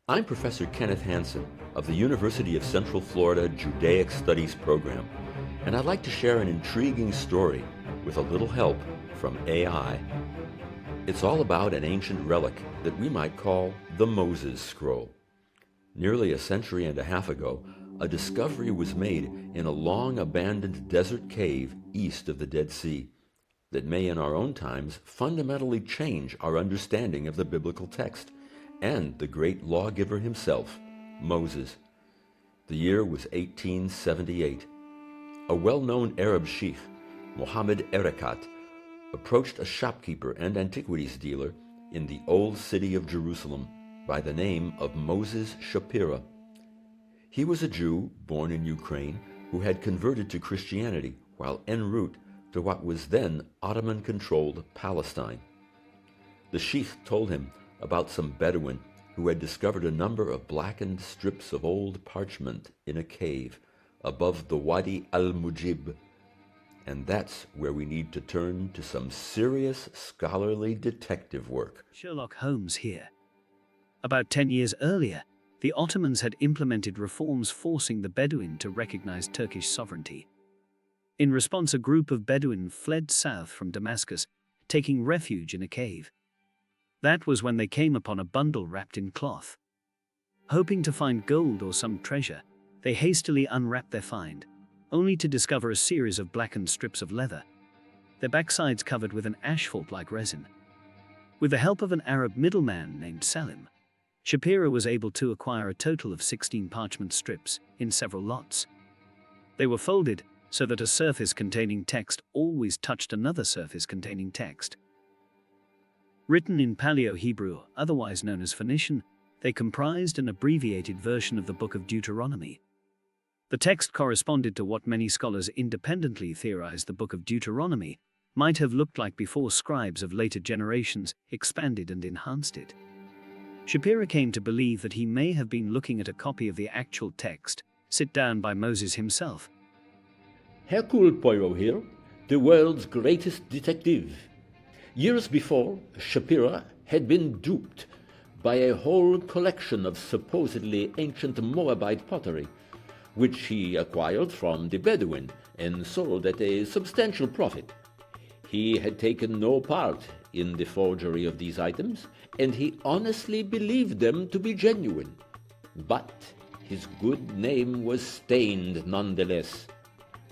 I'm Professor Kenneth Hansen of the University of Central Florida Judaic Studies program, and I'd like to share an intriguing story with a little help from AI. It's all about an ancient relic that we might call the Moses Scroll. Nearly a century and a half ago, a discovery was made in a long-abandoned desert cave east of the Dead Sea that may in our own times fundamentally change our understanding of the biblical text and the great lawgiver himself, Moses. The year was 1878. A well-known Arab sheikh, Mohammed Erekat, approached a shopkeeper and antiquities dealer in the old city of Jerusalem by the name of Moses Shapira. He was a Jew born in Ukraine who had converted to Christianity while en route to what was then Ottoman-controlled Palestine. The sheikh told him about some Bedouin who had discovered a number of blackened strips of old parchment in a cave above the Wadi al-Mujib. And that's where we need to turn to some serious scholarly detective work. Sherlock Holmes here. About 10 years earlier, the Ottomans had implemented reforms forcing the Bedouin to recognize Turkish sovereignty. In response, a group of Bedouin fled south from Damascus, taking refuge in a cave. That was when they came upon a bundle wrapped in cloth. Hoping to find gold or some treasure, they hastily unwrapped their find, only to discover a series of blackened strips of leather, their backsides covered with an asphalt-like resin. With the help of an Arab middleman named Salim, Shapira was able to acquire a total of 16 parchment strips in several lots. They were folded so that a surface containing text always touched another surface containing text. Written in Paleo-Hebrew, otherwise known as Phoenician, they comprised an abbreviated version of the book of Deuteronomy. The text corresponded to what many scholars independently theorized the book of Deuteronomy might have looked like before scribes of later generations expanded and enhanced it. Shapira came to believe that he may have been looking at a copy of the actual text, set down by Moses himself. Hercule Poirot here, the world's greatest detective. Years before, Shapira had been duped by a whole collection of supposedly ancient Moabite pottery, which he acquired from the Bedouin and sold at a substantial profit. He had taken no part in the forgery of these items, and he honestly believed them to be genuine. But his good name was stained nonetheless.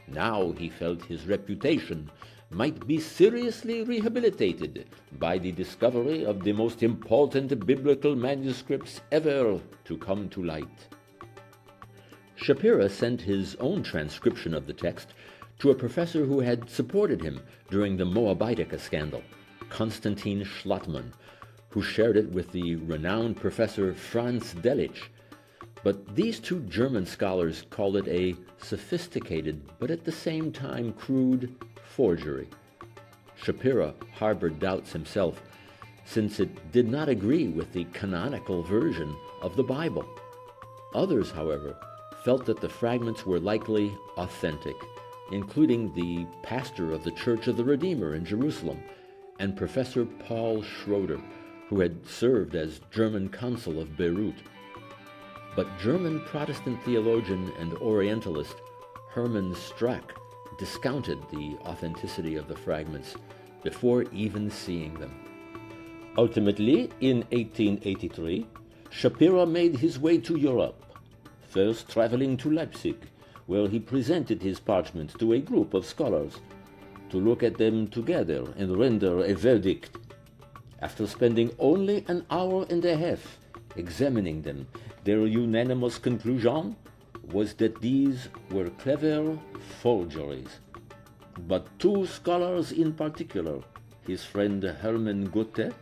Now he felt his reputation might be seriously rehabilitated by the discovery of the most important biblical manuscripts ever to come to light. Shapira sent his own transcription of the text to a professor who had supported him during the Moabitica scandal, Konstantin Schlottmann, who shared it with the renowned professor Franz Delitzsch. But these two German scholars called it a sophisticated, but at the same time crude, forgery. Shapira harbored doubts himself, since it did not agree with the canonical version of the Bible. Others, however, felt that the fragments were likely authentic, including the pastor of the Church of the Redeemer in Jerusalem and Professor Paul Schroeder, who had served as German consul of Beirut. But German Protestant theologian and Orientalist Hermann Strack discounted the authenticity of the fragments before even seeing them. Ultimately, in 1883, Shapira made his way to Europe, first traveling to Leipzig, where he presented his parchments to a group of scholars to look at them together and render a verdict. After spending only an hour and a half examining them, their unanimous conclusion was that these were clever forgeries. But two scholars in particular, his friend Hermann Goethe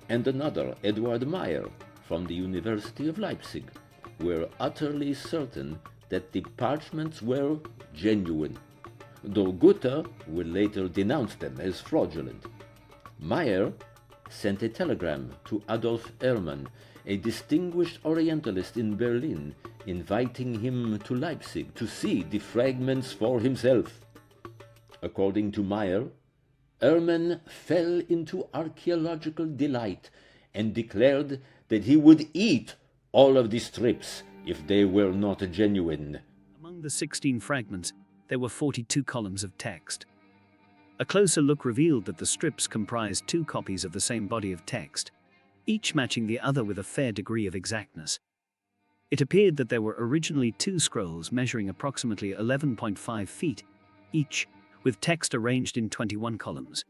and another, Edward Meyer, from the University of Leipzig, were utterly certain that the parchments were genuine, though Goethe would later denounce them as fraudulent. Meyer sent a telegram to Adolf Ehrmann, a distinguished Orientalist in Berlin, inviting him to Leipzig to see the fragments for himself. According to Meyer, Ehrmann fell into archaeological delight and declared that he would eat all of the strips if they were not genuine. Among the 16 fragments, there were 42 columns of text. A closer look revealed that the strips comprised 2 copies of the same body of text, each matching the other with a fair degree of exactness. It appeared that there were originally 2 scrolls measuring approximately 11.5 feet each, with text arranged in 21 columns.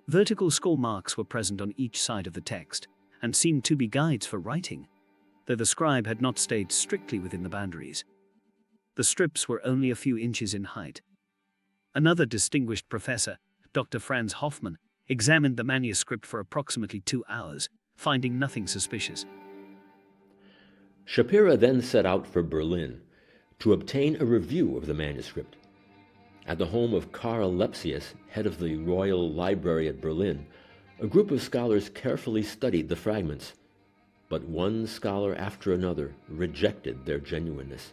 Vertical scroll marks were present on each side of the text, and seemed to be guides for writing, though the scribe had not stayed strictly within the boundaries. The strips were only a few inches in height. Another distinguished professor, Dr. Franz Hoffmann, examined the manuscript for approximately 2 hours, finding nothing suspicious. Shapira then set out for Berlin to obtain a review of the manuscript. At the home of Karl Lepsius, head of the Royal Library at Berlin, a group of scholars carefully studied the fragments, but one scholar after another rejected their genuineness.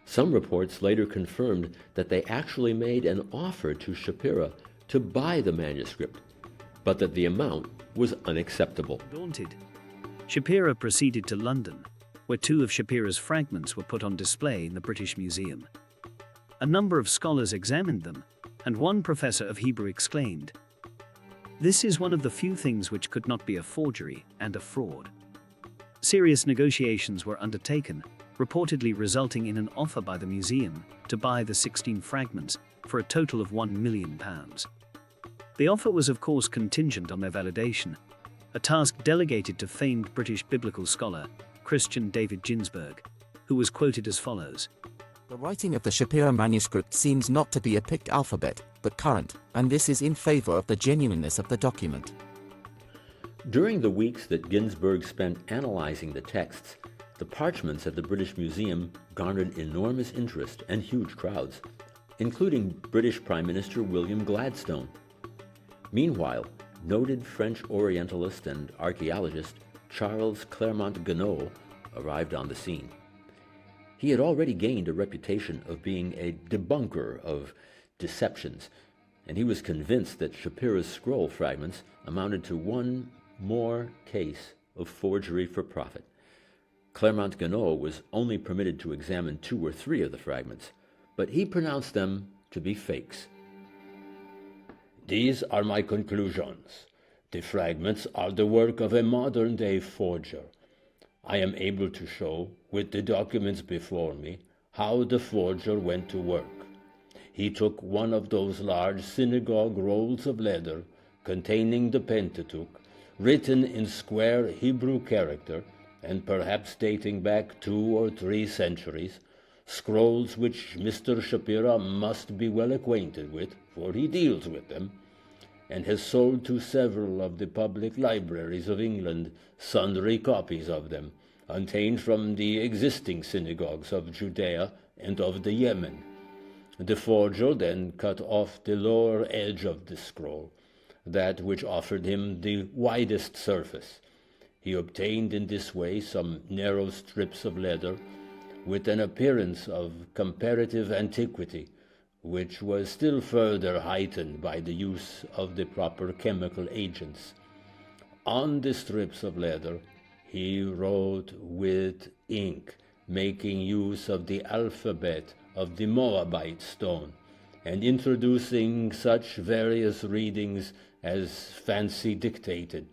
Some reports later confirmed that they actually made an offer to Shapira to buy the manuscript, but that the amount was unacceptable. Daunted, Shapira proceeded to London, where 2 of Shapira's fragments were put on display in the British Museum. A number of scholars examined them, and one professor of Hebrew exclaimed, "This is one of the few things which could not be a forgery and a fraud." Serious negotiations were undertaken, reportedly resulting in an offer by the museum to buy the 16 fragments for a total of £1 million. The offer was of course contingent on their validation, a task delegated to famed British biblical scholar Christian David Ginsburg, who was quoted as follows: "The writing of the Shapira manuscript seems not to be a picked alphabet, but current, and this is in favor of the genuineness of the document." During the weeks that Ginsburg spent analyzing the texts, the parchments at the British Museum garnered enormous interest and huge crowds, including British Prime Minister William Gladstone. Meanwhile, noted French Orientalist and archaeologist Charles Clermont-Ganneau arrived on the scene. He had already gained a reputation of being a debunker of deceptions, and he was convinced that Shapira's scroll fragments amounted to one more case of forgery for profit. Clermont-Ganneau was only permitted to examine 2 or 3 of the fragments, but he pronounced them to be fakes. These are my conclusions. The fragments are the work of a modern-day forger. I am able to show, with the documents before me, how the forger went to work. He took one of those large synagogue rolls of leather containing the Pentateuch, written in square Hebrew character and perhaps dating back 2 or 3 centuries, scrolls which Mr. Shapira must be well acquainted with, for he deals with them, and has sold to several of the public libraries of England sundry copies of them, obtained from the existing synagogues of Judea and of the Yemen. The forger then cut off the lower edge of the scroll, that which offered him the widest surface. He obtained in this way some narrow strips of leather with an appearance of comparative antiquity, which was still further heightened by the use of the proper chemical agents. On the strips of leather he wrote with ink, making use of the alphabet of the Moabite stone, and introducing such various readings as fancy dictated.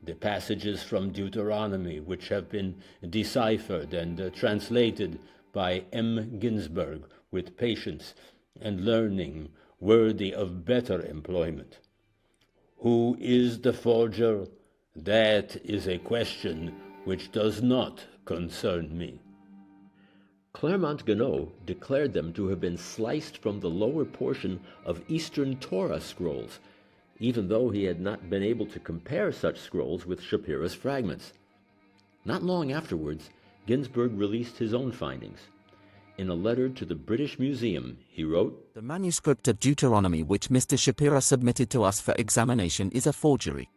The passages from Deuteronomy, which have been deciphered and translated by M. Ginsburg with patience and learning worthy of better employment. Who is the forger? That is a question which does not concern me. Clermont-Ganneau declared them to have been sliced from the lower portion of Eastern Torah scrolls, even though he had not been able to compare such scrolls with Shapira's fragments. Not long afterwards, Ginsburg released his own findings. In a letter to the British Museum, he wrote, "The manuscript of Deuteronomy which Mr. Shapira submitted to us for examination is a forgery.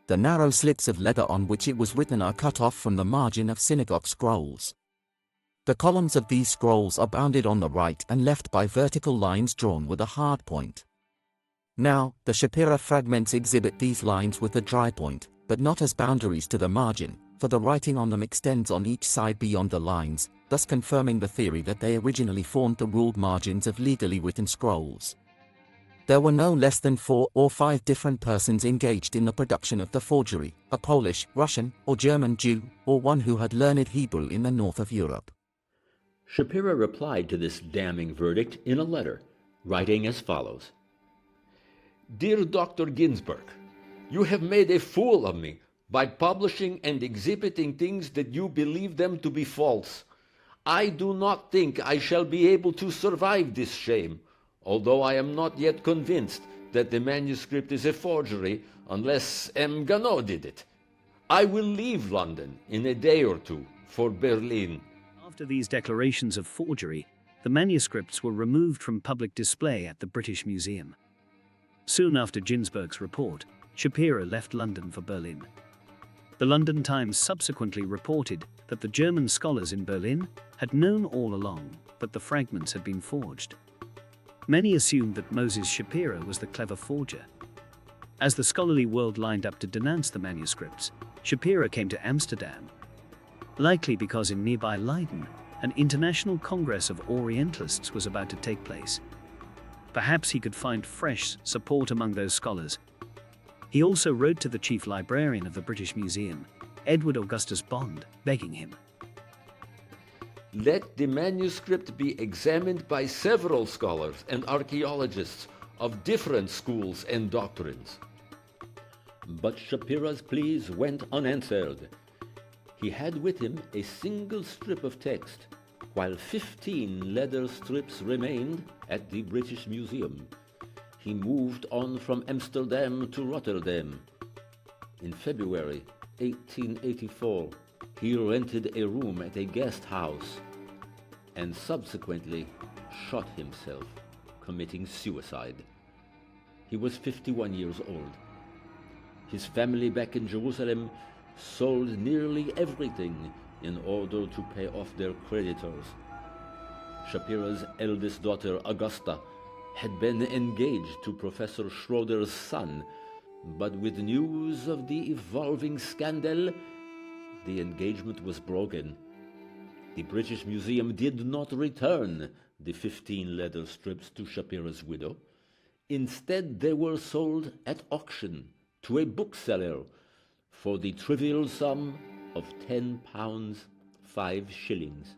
The narrow slits of leather on which it was written are cut off from the margin of synagogue scrolls. The columns of these scrolls are bounded on the right and left by vertical lines drawn with a hard point. Now, the Shapira fragments exhibit these lines with a dry point, but not as boundaries to the margin, for the writing on them extends on each side beyond the lines, thus confirming the theory that they originally formed the ruled margins of legally written scrolls. There were no less than 4 or 5 different persons engaged in the production of the forgery, a Polish, Russian, or German Jew, or one who had learned Hebrew in the north of Europe. Shapira replied to this damning verdict in a letter, writing as follows: Dear Dr. Ginsburg, you have made a fool of me by publishing and exhibiting things that you believe them to be false. I do not think I shall be able to survive this shame, although I am not yet convinced that the manuscript is a forgery unless M. Gano did it. I will leave London in a day or two for Berlin. After these declarations of forgery, the manuscripts were removed from public display at the British Museum. Soon after Ginsburg's report, Shapira left London for Berlin. The London Times subsequently reported that the German scholars in Berlin had known all along that the fragments had been forged. Many assumed that Moses Shapira was the clever forger. As the scholarly world lined up to denounce the manuscripts, Shapira came to Amsterdam, likely because in nearby Leiden, an international congress of Orientalists was about to take place. Perhaps he could find fresh support among those scholars. He also wrote to the chief librarian of the British Museum, Edward Augustus Bond, begging him, Let the manuscript be examined by several scholars and archaeologists of different schools and doctrines. But Shapira's pleas went unanswered. He had with him a single strip of text, while 15 leather strips remained at the British Museum. He moved on from Amsterdam to Rotterdam. In February 1884, he rented a room at a guest house and subsequently shot himself, committing suicide. He was 51 years old. His family back in Jerusalem sold nearly everything in order to pay off their creditors. Shapira's eldest daughter, Augusta, had been engaged to Professor Schroeder's son, but with news of the evolving scandal, the engagement was broken. The British Museum did not return the 15 leather strips to Shapira's widow. Instead, they were sold at auction to a bookseller for the trivial sum of £10, 5 shillings.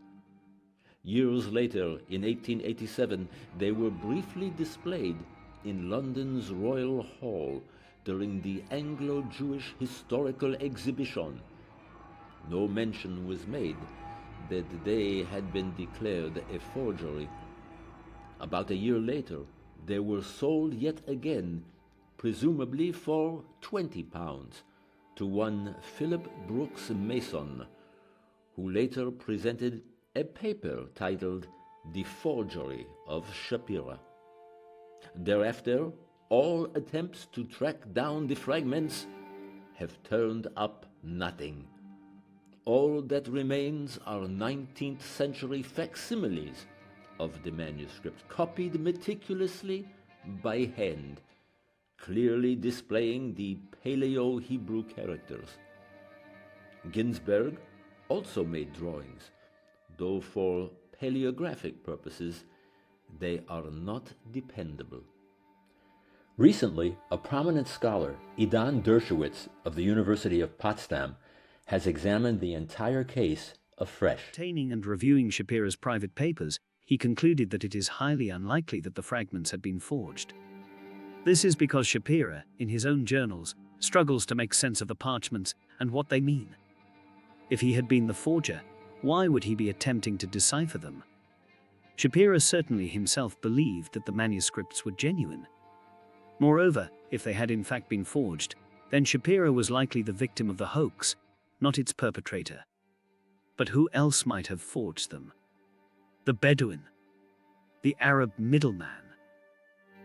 Years later, in 1887, they were briefly displayed in London's Royal Hall during the Anglo-Jewish Historical Exhibition. No mention was made that they had been declared a forgery. About a year later, they were sold yet again, presumably for £20, to one Philip Brooks Mason, who later presented a paper titled The Forgery of Shapira. Thereafter, all attempts to track down the fragments have turned up nothing. All that remains are 19th century facsimiles of the manuscript, copied meticulously by hand, clearly displaying the Paleo-Hebrew characters. Ginsburg also made drawings, though for paleographic purposes, they are not dependable. Recently, a prominent scholar, Idan Dershowitz of the University of Potsdam, has examined the entire case afresh. Obtaining and reviewing Shapira's private papers, he concluded that it is highly unlikely that the fragments had been forged. This is because Shapira, in his own journals, struggles to make sense of the parchments and what they mean. If he had been the forger, why would he be attempting to decipher them? Shapira certainly himself believed that the manuscripts were genuine. Moreover, if they had in fact been forged, then Shapira was likely the victim of the hoax, not its perpetrator. But who else might have forged them? The Bedouin, the Arab middleman.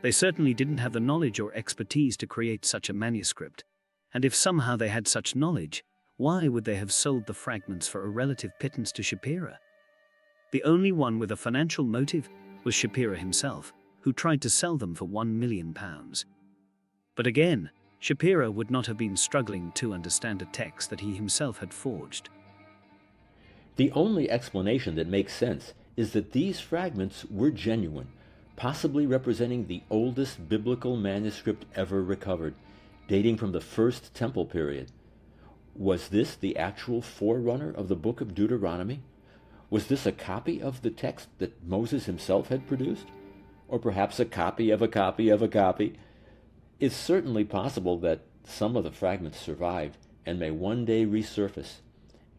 They certainly didn't have the knowledge or expertise to create such a manuscript, and if somehow they had such knowledge, why would they have sold the fragments for a relative pittance to Shapira? The only one with a financial motive was Shapira himself, who tried to sell them for £1 million. But again, Shapira would not have been struggling to understand a text that he himself had forged. The only explanation that makes sense is that these fragments were genuine, possibly representing the oldest biblical manuscript ever recovered, dating from the First Temple period. Was this the actual forerunner of the book of Deuteronomy? Was this a copy of the text that Moses himself had produced? Or perhaps a copy of a copy of a copy? It's certainly possible that some of the fragments survived and may one day resurface.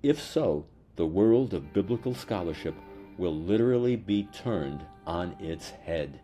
If so, the world of biblical scholarship will literally be turned on its head.